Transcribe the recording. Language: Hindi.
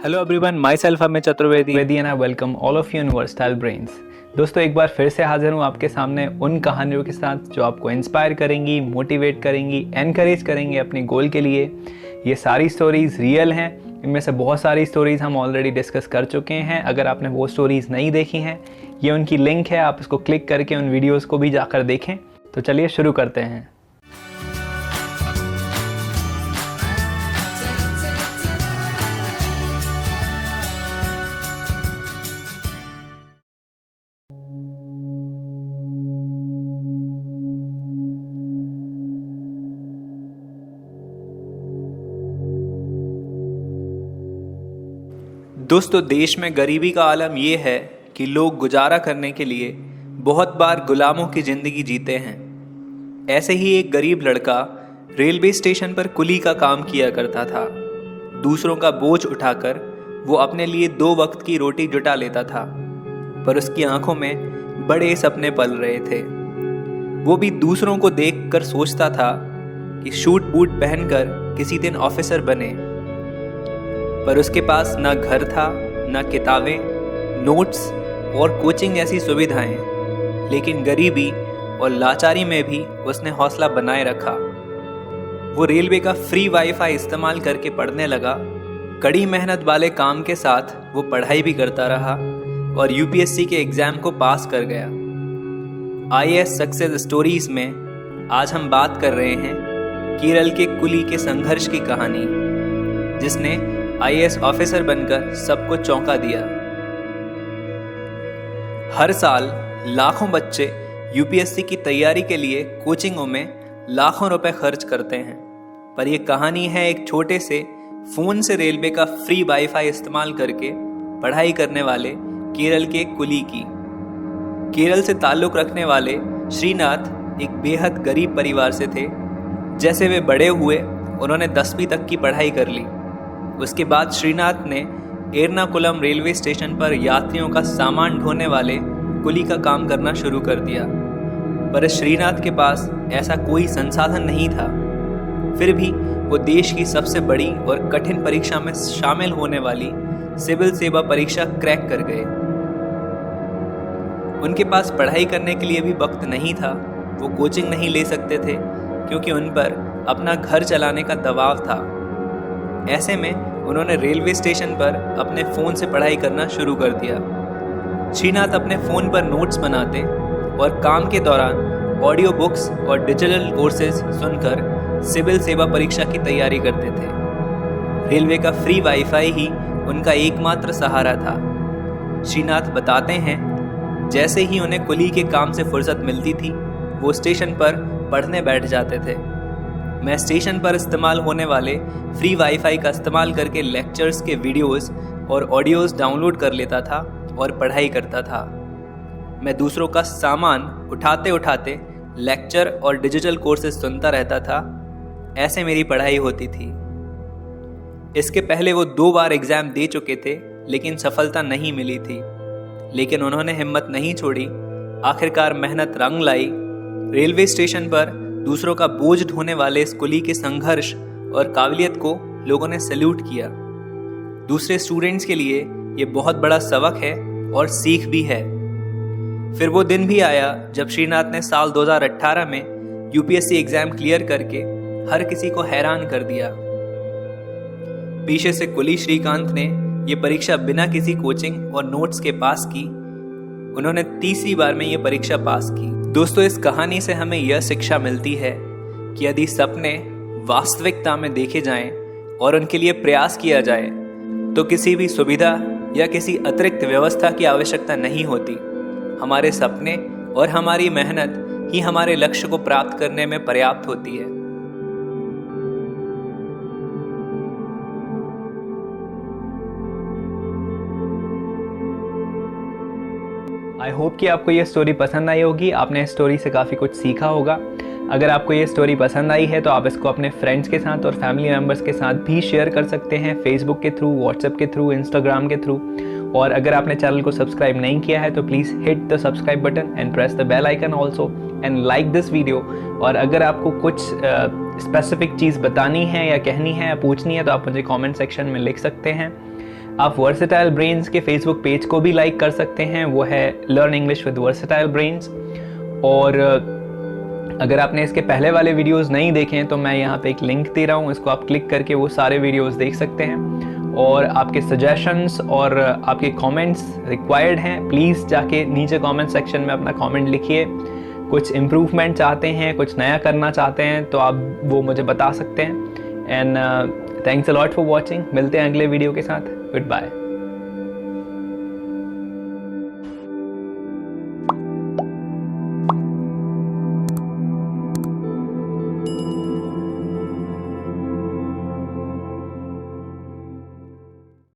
Hello everyone, my self Amit Chaturvedi and I welcome all of you in versatile brains. दोस्तों, एक बार फिर से हाजिर हूँ आपके सामने उन कहानियों के साथ जो आपको इंस्पायर करेंगी, मोटिवेट करेंगी, एनकरेज करेंगी अपने गोल के लिए। ये सारी स्टोरीज़ रियल हैं। इनमें से बहुत सारी स्टोरीज़ हम ऑलरेडी डिस्कस कर चुके हैं। अगर आपने वो स्टोरीज़ नहीं देखी हैं, ये उनकी लिंक है, आप इसको क्लिक करके उन वीडियोज़ को भी जाकर देखें। तो चलिए शुरू करते हैं। दोस्तों, देश में गरीबी का आलम ये है कि लोग गुजारा करने के लिए बहुत बार गुलामों की ज़िंदगी जीते हैं। ऐसे ही एक गरीब लड़का रेलवे स्टेशन पर कुली का काम किया करता था। दूसरों का बोझ उठाकर वो अपने लिए 2 वक्त की रोटी जुटा लेता था, पर उसकी आंखों में बड़े सपने पल रहे थे। वो भी दूसरों को देखकर सोचता था कि सूट बूट पहनकर किसी दिन ऑफिसर बने, पर उसके पास ना घर था, ना किताबें, नोट्स और कोचिंग जैसी सुविधाएं। लेकिन गरीबी और लाचारी में भी उसने हौसला बनाए रखा। वो रेलवे का फ्री वाईफाई इस्तेमाल करके पढ़ने लगा। कड़ी मेहनत वाले काम के साथ वो पढ़ाई भी करता रहा और यूपीएससी के एग्ज़ाम को पास कर गया। आईएएस सक्सेस स्टोरीज में आज हम बात कर रहे हैं केरल के कुली के संघर्ष की कहानी, जिसने आईएएस ऑफिसर बनकर सबको चौंका दिया। हर साल लाखों बच्चे यूपीएससी की तैयारी के लिए कोचिंगों में लाखों रुपए खर्च करते हैं, पर यह कहानी है एक छोटे से फोन से रेलवे का फ्री वाईफाई इस्तेमाल करके पढ़ाई करने वाले केरल के कुली की। केरल से ताल्लुक रखने वाले श्रीनाथ एक बेहद गरीब परिवार से थे। जैसे वे बड़े हुए, उन्होंने 10वीं तक की पढ़ाई कर ली। उसके बाद श्रीनाथ ने एर्नाकुलम रेलवे स्टेशन पर यात्रियों का सामान ढोने वाले कुली का काम करना शुरू कर दिया, पर श्रीनाथ के पास ऐसा कोई संसाधन नहीं था। फिर भी वो देश की सबसे बड़ी और कठिन परीक्षा में शामिल होने वाली सिविल सेवा परीक्षा क्रैक कर गए। उनके पास पढ़ाई करने के लिए भी वक्त नहीं था। वो कोचिंग नहीं ले सकते थे क्योंकि उन पर अपना घर चलाने का दबाव था। ऐसे में उन्होंने रेलवे स्टेशन पर अपने फ़ोन से पढ़ाई करना शुरू कर दिया। श्रीनाथ अपने फ़ोन पर नोट्स बनाते और काम के दौरान ऑडियो बुक्स और डिजिटल कोर्सेज सुनकर सिविल सेवा परीक्षा की तैयारी करते थे। रेलवे का फ्री वाईफाई ही उनका एकमात्र सहारा था। श्रीनाथ बताते हैं, जैसे ही उन्हें कुली के काम से फुर्सत मिलती थी, वो स्टेशन पर पढ़ने बैठ जाते थे। मैं स्टेशन पर इस्तेमाल होने वाले फ्री वाईफाई का इस्तेमाल करके लेक्चर्स के वीडियोस और ऑडियोज़ डाउनलोड कर लेता था और पढ़ाई करता था। मैं दूसरों का सामान उठाते उठाते लेक्चर और डिजिटल कोर्सेज सुनता रहता था। ऐसे मेरी पढ़ाई होती थी। इसके पहले वो 2 बार एग्ज़ाम दे चुके थे, लेकिन सफलता नहीं मिली थी। लेकिन उन्होंने हिम्मत नहीं छोड़ी। आखिरकार मेहनत रंग लाई। रेलवे स्टेशन पर दूसरों का बोझ ढोने वाले इस कुली के संघर्ष और काबिलियत को लोगों ने सैल्यूट किया। दूसरे स्टूडेंट्स के लिए ये बहुत बड़ा सबक है और सीख भी है। फिर वो दिन भी आया जब श्रीनाथ ने साल 2018 में यूपीएससी एग्जाम क्लियर करके हर किसी को हैरान कर दिया। पीछे से कुली श्रीकांत ने ये परीक्षा बिना किसी कोचिंग और नोट्स के पास की। उन्होंने 3री बार में ये परीक्षा पास की। दोस्तों, इस कहानी से हमें यह शिक्षा मिलती है कि यदि सपने वास्तविकता में देखे जाएं और उनके लिए प्रयास किया जाए, तो किसी भी सुविधा या किसी अतिरिक्त व्यवस्था की आवश्यकता नहीं होती। हमारे सपने और हमारी मेहनत ही हमारे लक्ष्य को प्राप्त करने में पर्याप्त होती है। आई होप कि आपको ये स्टोरी पसंद आई होगी। आपने इस स्टोरी से काफ़ी कुछ सीखा होगा। अगर आपको ये स्टोरी पसंद आई है तो आप इसको अपने फ्रेंड्स के साथ और फैमिली मेम्बर्स के साथ भी शेयर कर सकते हैं, फेसबुक के थ्रू, व्हाट्सएप के थ्रू, इंस्टाग्राम के थ्रू। और अगर आपने चैनल को सब्सक्राइब नहीं किया है तो please hit the subscribe button and press the bell icon also and like this video. और अगर आपको कुछ स्पेसिफिक चीज़ बतानी है या कहनी है या पूछनी है तो आप मुझे कमेंट सेक्शन में लिख सकते हैं। आप वर्सेटाइल ब्रेन्स के फेसबुक पेज को भी लाइक कर सकते हैं, वो है learn English with versatile brains. और अगर आपने इसके पहले वाले वीडियोस नहीं देखे हैं तो मैं यहाँ पे एक लिंक दे रहा हूँ, इसको आप क्लिक करके वो सारे वीडियोस देख सकते हैं। और आपके सजेशंस और आपके कमेंट्स रिक्वायर्ड हैं, प्लीज़ जाके नीचे कमेंट सेक्शन में अपना कमेंट लिखिए। कुछ इम्प्रूवमेंट चाहते हैं, कुछ नया करना चाहते हैं तो आप वो मुझे बता सकते हैं। And thanks a lot for watching. मिलते हैं अगले वीडियो के साथ। Good bye.